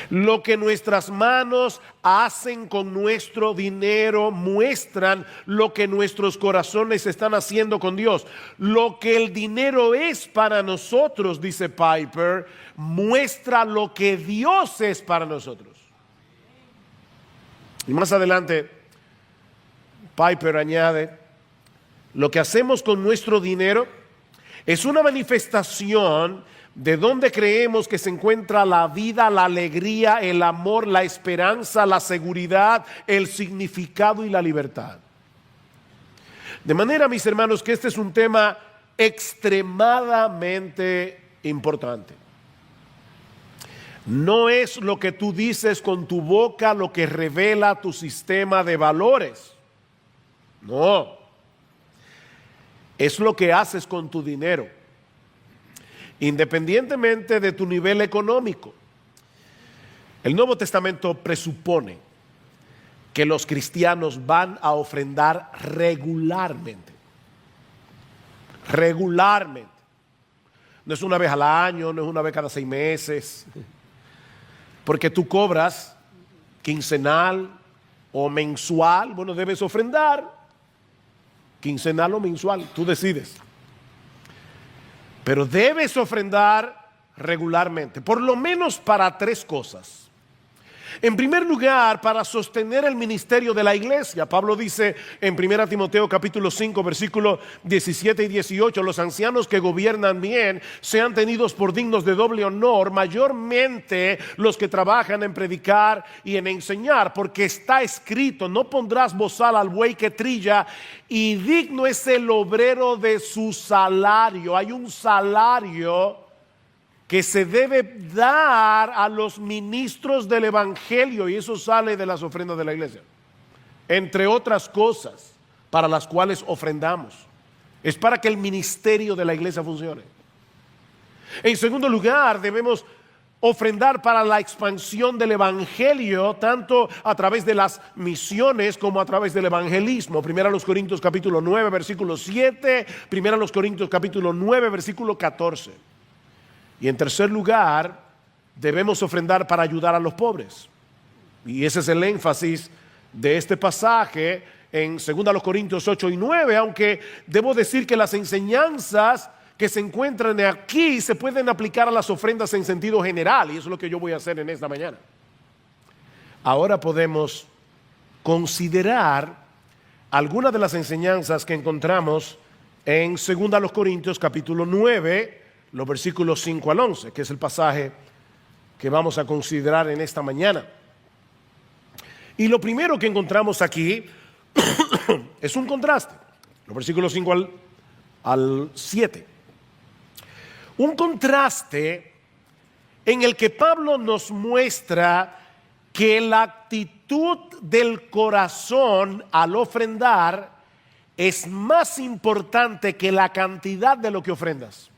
Lo que nuestras manos hacen con nuestro dinero muestran lo que nuestros corazones están haciendo con Dios. Lo que el dinero es para nosotros, dice Piper, muestra lo que Dios es para nosotros. Y más adelante, Piper añade, lo que hacemos con nuestro dinero es una manifestación de donde creemos que se encuentra la vida, la alegría, el amor, la esperanza, la seguridad, el significado y la libertad. De manera, mis hermanos, que este es un tema extremadamente importante. No es lo que tú dices con tu boca lo que revela tu sistema de valores. No. Es lo que haces con tu dinero. Independientemente de tu nivel económico. El Nuevo Testamento presupone que los cristianos van a ofrendar regularmente. Regularmente. No es una vez al año, no es una vez cada 6 meses. Porque tú cobras quincenal o mensual, bueno, debes ofrendar quincenal o mensual, tú decides. Pero debes ofrendar regularmente, por lo menos para 3 cosas. En primer lugar, para sostener el ministerio de la iglesia. Pablo dice en 1 Timoteo capítulo 5, versículos 17 y 18, los ancianos que gobiernan bien sean tenidos por dignos de doble honor, mayormente los que trabajan en predicar y en enseñar, porque está escrito, no pondrás bozal al buey que trilla, y digno es el obrero de su salario. Hay un salario que se debe dar a los ministros del evangelio, y eso sale de las ofrendas de la iglesia, entre otras cosas para las cuales ofrendamos. Es para que el ministerio de la iglesia funcione. En segundo lugar, debemos ofrendar para la expansión del evangelio, tanto a través de las misiones como a través del evangelismo. 1 Corintios capítulo 9 versículo 7, 1 Corintios capítulo 9 versículo 14. Y en tercer lugar, debemos ofrendar para ayudar a los pobres. Y ese es el énfasis de este pasaje en 2 Corintios 8 y 9, aunque debo decir que las enseñanzas que se encuentran aquí se pueden aplicar a las ofrendas en sentido general, y eso es lo que yo voy a hacer en esta mañana. Ahora podemos considerar algunas de las enseñanzas que encontramos en 2 Corintios capítulo 9, los versículos 5 al 11, que es el pasaje que vamos a considerar en esta mañana. Y lo primero que encontramos aquí es un contraste, los versículos 5 al 7. Un contraste en el que Pablo nos muestra que la actitud del corazón al ofrendar es más importante que la cantidad de lo que ofrendas.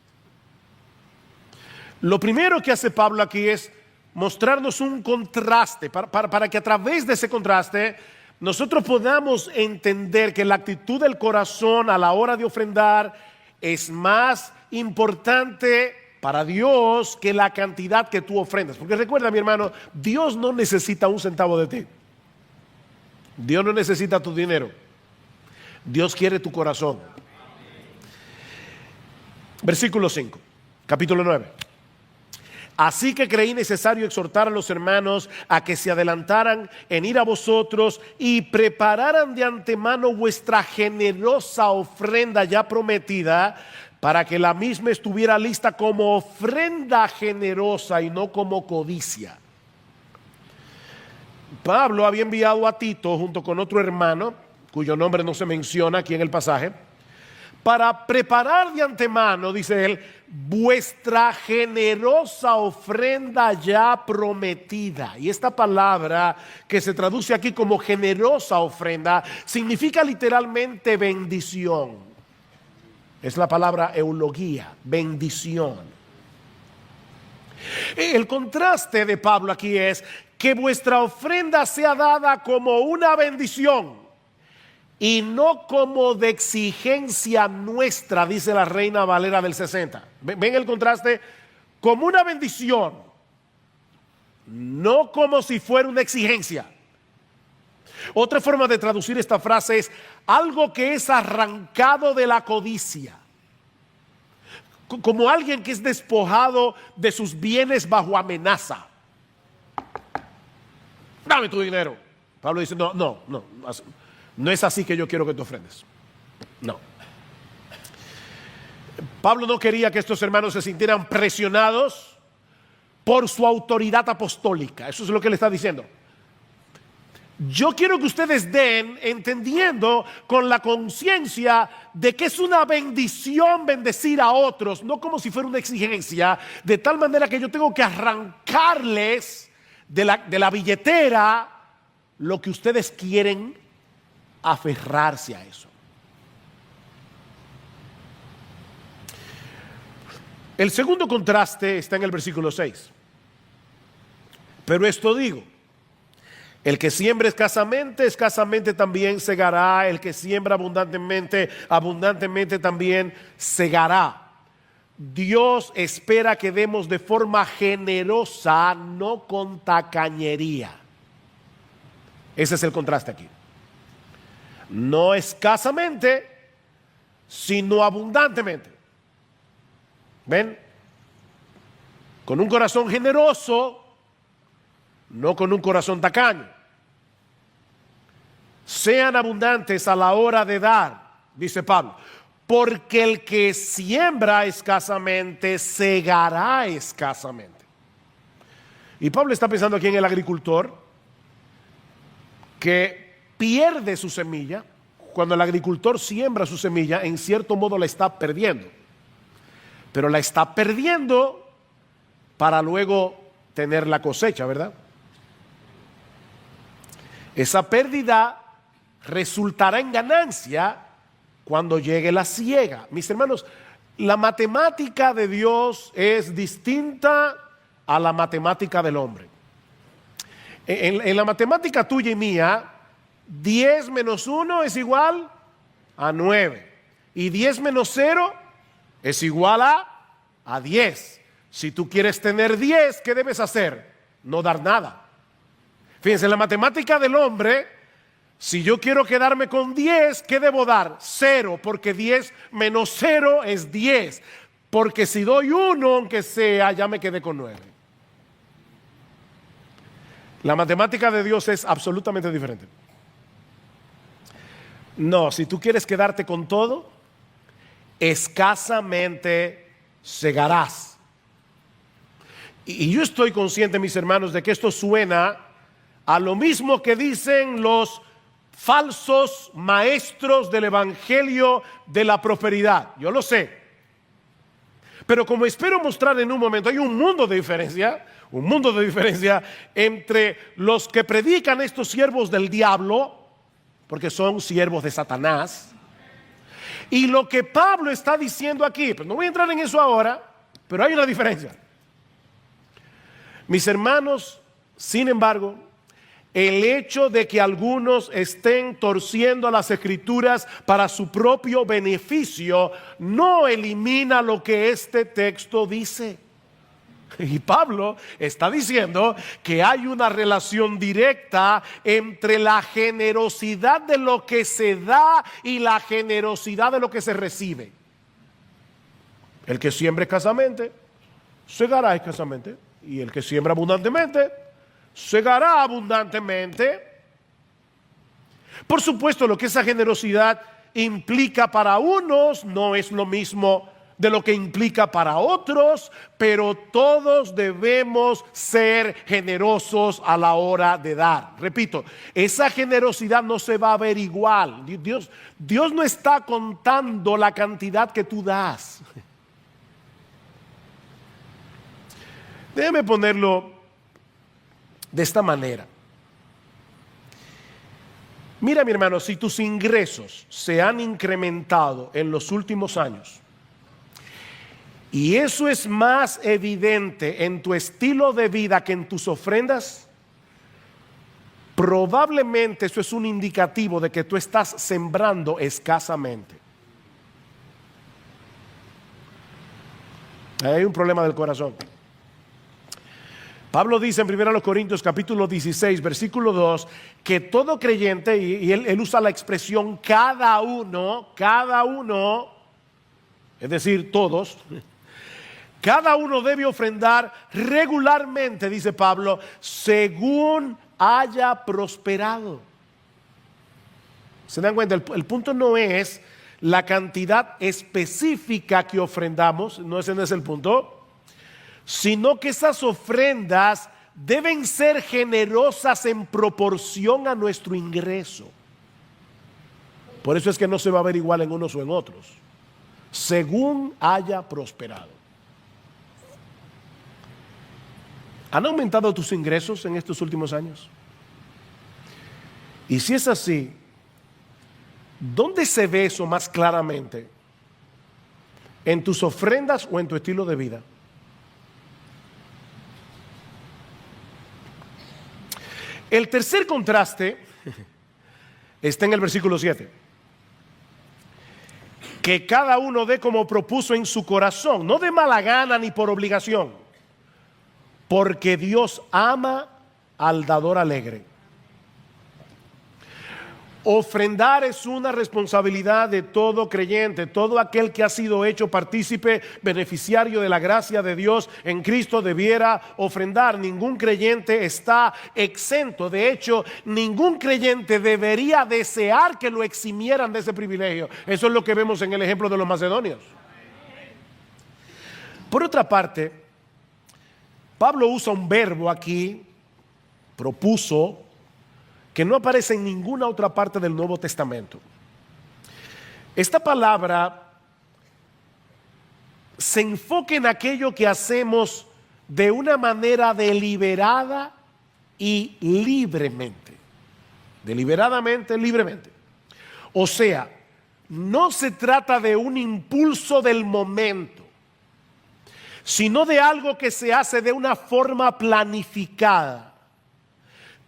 Lo primero que hace Pablo aquí es mostrarnos un contraste, para que a través de ese contraste nosotros podamos entender que la actitud del corazón a la hora de ofrendar es más importante para Dios que la cantidad que tú ofrendas. Porque recuerda, mi hermano, Dios no necesita un centavo de ti. Dios no necesita tu dinero. Dios quiere tu corazón. Versículo 5, capítulo 9. Así que creí necesario exhortar a los hermanos a que se adelantaran en ir a vosotros y prepararan de antemano vuestra generosa ofrenda ya prometida, para que la misma estuviera lista como ofrenda generosa y no como codicia. Pablo había enviado a Tito junto con otro hermano, cuyo nombre no se menciona aquí en el pasaje, para preparar de antemano, dice él, vuestra generosa ofrenda ya prometida. Y esta palabra que se traduce aquí como generosa ofrenda significa literalmente bendición. Es la palabra eulogía, bendición. El contraste de Pablo aquí es que vuestra ofrenda sea dada como una bendición y no como de exigencia nuestra, dice la Reina Valera del 60. ¿Ven el contraste? Como una bendición no como si fuera una exigencia. Otra forma de traducir esta frase es algo que es arrancado de la codicia. Como alguien que es despojado de sus bienes bajo amenaza. Dame tu dinero. Pablo dice, no es así que yo quiero que te ofrendes. No. Pablo no quería que estos hermanos se sintieran presionados por su autoridad apostólica. Eso es lo que le está diciendo. Yo quiero que ustedes den entendiendo con la conciencia de que es una bendición bendecir a otros, no como si fuera una exigencia, de tal manera que yo tengo que arrancarles de la billetera lo que ustedes quieren aferrarse a eso. El segundo contraste está en el versículo 6. Pero esto digo, el que siembra escasamente, escasamente también segará. El que siembra abundantemente, abundantemente también segará. Dios espera que demos de forma generosa, no con tacañería. Ese es el contraste aquí. No escasamente, sino abundantemente. ¿Ven? Con un corazón generoso, no con un corazón tacaño. Sean abundantes a la hora de dar, dice Pablo, porque el que siembra escasamente, segará escasamente. Y Pablo está pensando aquí en el agricultor que pierde su semilla. Cuando el agricultor siembra su semilla, en cierto modo la está perdiendo. Pero la está perdiendo para luego tener la cosecha, ¿verdad? Esa pérdida resultará en ganancia cuando llegue la siega. Mis hermanos, la matemática de Dios es distinta a la matemática del hombre. En la matemática tuya y mía, 10 menos 1 es igual a 9. Y 10 menos 0 es igual a 10. Si tú quieres tener 10, ¿qué debes hacer? No dar nada. Fíjense, en la matemática del hombre, si yo quiero quedarme con 10, ¿qué debo dar? 0, porque 10 menos 0 es 10. Porque si doy 1, aunque sea, ya me quedé con 9. La matemática de Dios es absolutamente diferente. No, si tú quieres quedarte con todo, escasamente segarás. Y yo estoy consciente, mis hermanos, de que esto suena a lo mismo que dicen los falsos maestros del evangelio de la prosperidad. Yo lo sé. Pero como espero mostrar en un momento, hay un mundo de diferencia entre los que predican estos siervos del diablo, porque son siervos de Satanás, y lo que Pablo está diciendo aquí. Pues no voy a entrar en eso ahora, pero hay una diferencia. Mis hermanos, sin embargo, el hecho de que algunos estén torciendo las escrituras para su propio beneficio no elimina lo que este texto dice. Y Pablo está diciendo que hay una relación directa entre la generosidad de lo que se da y la generosidad de lo que se recibe. El que siembra escasamente, segará escasamente. Y el que siembra abundantemente, segará abundantemente. Por supuesto, lo que esa generosidad implica para unos no es lo mismo de lo que implica para otros, pero todos debemos ser generosos a la hora de dar. Repito, esa generosidad no se va a ver igual. Dios no está contando la cantidad que tú das. Déjeme ponerlo de esta manera. Mira, mi hermano, si tus ingresos se han incrementado en los últimos años, y eso es más evidente en tu estilo de vida que en tus ofrendas, probablemente eso es un indicativo de que tú estás sembrando escasamente. Hay un problema del corazón. Pablo dice en 1 Corintios capítulo 16, versículo 2, que todo creyente, y él usa la expresión cada uno, es decir, todos, cada uno debe ofrendar regularmente, dice Pablo, según haya prosperado. ¿Se dan cuenta? El punto no es la cantidad específica que ofrendamos, ese no es el punto, sino que esas ofrendas deben ser generosas en proporción a nuestro ingreso. Por eso es que no se va a ver igual en unos o en otros, según haya prosperado. ¿Han aumentado tus ingresos en estos últimos años? Y si es así, ¿dónde se ve eso más claramente? ¿En tus ofrendas o en tu estilo de vida? El tercer contraste está en el versículo 7. Que cada uno dé como propuso en su corazón, no de mala gana ni por obligación, porque Dios ama al dador alegre. Ofrendar es una responsabilidad de todo creyente, todo aquel que ha sido hecho partícipe, beneficiario de la gracia de Dios en Cristo debiera ofrendar. Ningún creyente está exento. De hecho, ningún creyente debería desear que lo eximieran de ese privilegio. Eso es lo que vemos en el ejemplo de los macedonios. Por otra parte, Pablo usa un verbo aquí, propuso, que no aparece en ninguna otra parte del Nuevo Testamento. Esta palabra se enfoca en aquello que hacemos de una manera deliberada y libremente. Deliberadamente, libremente. O sea, no se trata de un impulso del momento, sino de algo que se hace de una forma planificada,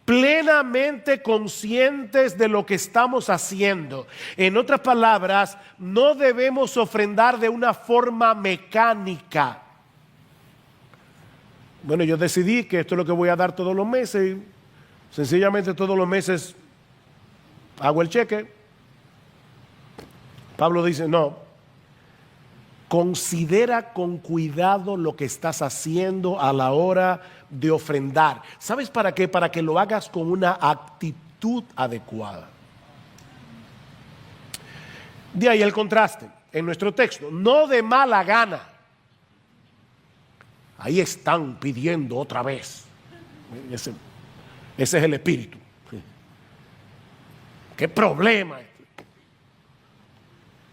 plenamente conscientes de lo que estamos haciendo. En otras palabras, no debemos ofrendar de una forma mecánica. Bueno, yo decidí que esto es lo que voy a dar todos los meses y sencillamente todos los meses hago el cheque. Pablo dice, no, considera con cuidado lo que estás haciendo a la hora de ofrendar. ¿Sabes para qué? Para que lo hagas con una actitud adecuada. De ahí el contraste en nuestro texto, no de mala gana. Ahí están pidiendo otra vez. Ese es el espíritu. ¿Qué problema?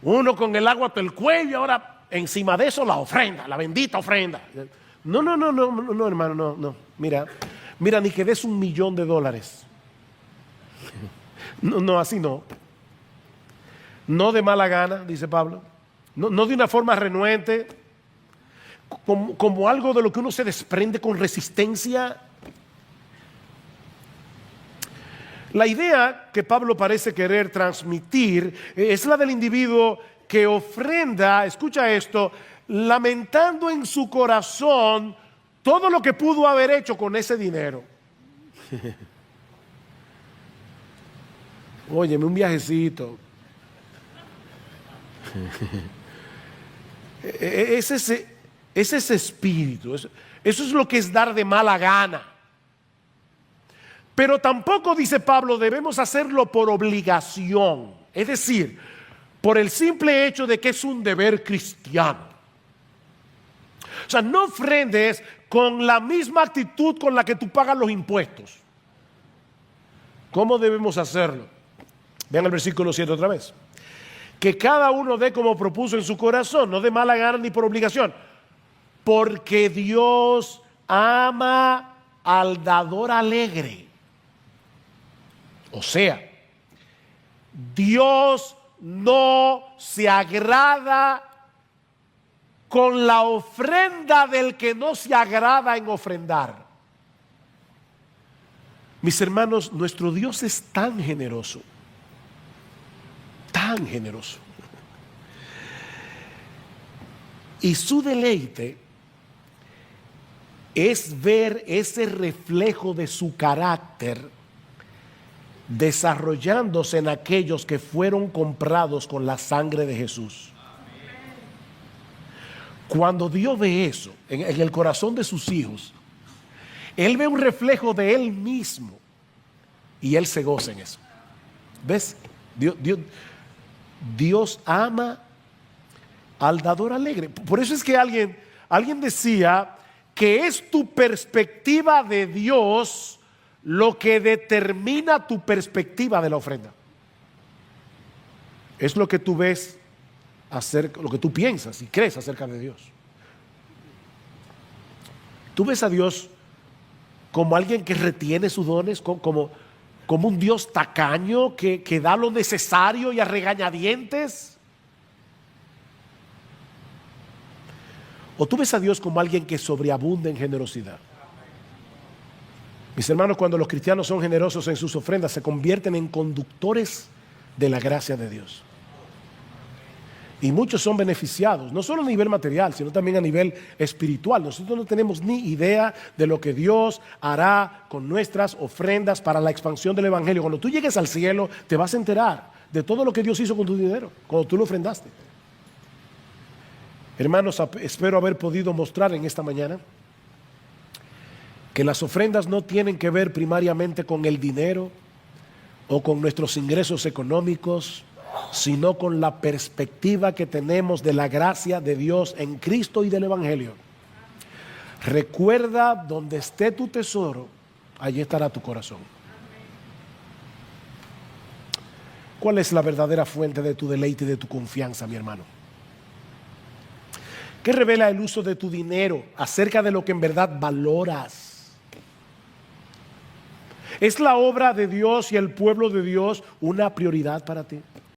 Uno con el agua hasta el cuello, ahora encima de eso la ofrenda, la bendita ofrenda. No, hermano, no. Mira, ni que des $1,000,000. No, así no. No de mala gana, dice Pablo. No de una forma renuente, como algo de lo que uno se desprende con resistencia. La idea que Pablo parece querer transmitir es la del individuo que ofrenda, escucha esto, lamentando en su corazón todo lo que pudo haber hecho con ese dinero. Óyeme, un viajecito. Es ese espíritu. Eso es lo que es dar de mala gana. Pero tampoco, dice Pablo, debemos hacerlo por obligación. Es decir, por el simple hecho de que es un deber cristiano. O sea, no ofrendes con la misma actitud con la que tú pagas los impuestos. ¿Cómo debemos hacerlo? Vean el versículo 7 otra vez. Que cada uno dé como propuso en su corazón, no de mala gana ni por obligación, porque Dios ama al dador alegre. O sea, Dios no se agrada con la ofrenda del que no se agrada en ofrendar. Mis hermanos, nuestro Dios es tan generoso, tan generoso. Y su deleite es ver ese reflejo de su carácter desarrollándose en aquellos que fueron comprados con la sangre de Jesús. Cuando Dios ve eso en el corazón de sus hijos, Él ve un reflejo de Él mismo y Él se goza en eso. ¿Ves? Dios ama al dador alegre. Por eso es que alguien decía que es tu perspectiva de Dios lo que determina tu perspectiva de la ofrenda. Es lo que tú ves acerca, lo que tú piensas y crees acerca de Dios. Tú ves a Dios como alguien que retiene sus dones, como un Dios tacaño que da lo necesario y a regañadientes. O tú ves a Dios como alguien que sobreabunda en generosidad. Mis hermanos, cuando los cristianos son generosos en sus ofrendas, se convierten en conductores de la gracia de Dios. Y muchos son beneficiados, no solo a nivel material, sino también a nivel espiritual. Nosotros no tenemos ni idea de lo que Dios hará con nuestras ofrendas para la expansión del Evangelio. Cuando tú llegues al cielo, te vas a enterar de todo lo que Dios hizo con tu dinero, cuando tú lo ofrendaste. Hermanos, espero haber podido mostrar en esta mañana que las ofrendas no tienen que ver primariamente con el dinero o con nuestros ingresos económicos, sino con la perspectiva que tenemos de la gracia de Dios en Cristo y del Evangelio. Recuerda, donde esté tu tesoro, allí estará tu corazón. ¿Cuál es la verdadera fuente de tu deleite y de tu confianza, mi hermano? ¿Qué revela el uso de tu dinero acerca de lo que en verdad valoras? ¿Es la obra de Dios y el pueblo de Dios una prioridad para ti?